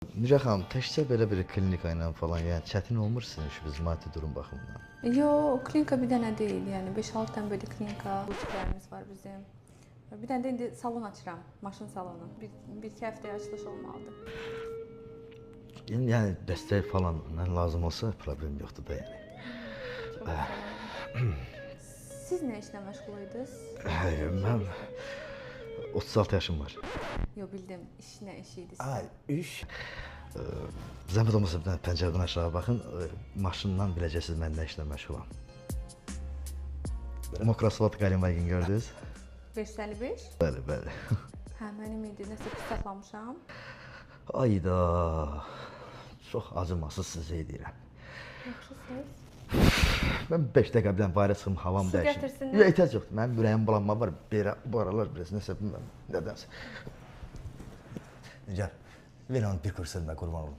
Nigər xanım, təkcə belə bir klinika ilə falan, yəni çətin olmur sizin işiniz maddi durum baxımından? Yox, klinika bir dənə deyil, yəni 5-6 dənə belə klinika, butiklərimiz var bizim. Bir dənə də indi salon açıram, maşın salonu. Bir-iki həftəyə açılış olmalıdır. Yəni dəstək falan nə lazım olsa problem yoxdur da yəni. Çox sağ olun. Siz nə işlə məşğul idiniz? Mən 36 yaşım var. Yox, bildim. İş nə iş idi sizin? Ay, iş. Zəhmət olmasa bir dənə pəncərədən aşağı baxın, maşından biləcəksiniz mən nə işlə məşğulam. Mokroslot Qalimagin gördünüz? 555? Bəli, bəli. Hə, mənim idi. Nəsə pis saxlamışam. Ayda, çox acımasız sizə deyirəm. Yaxşısınız. Mən 5 dəqiqə bir dənə bayra çıxım, havam Su dəyişim. gətirsinlər? Yox, ehtiyac yoxdur. Mənim ürəyim bulanma var, bu aralar biraz nəsə bilmirəm, nədənsə. Nigər, ver onu bir kursuna qurban olum.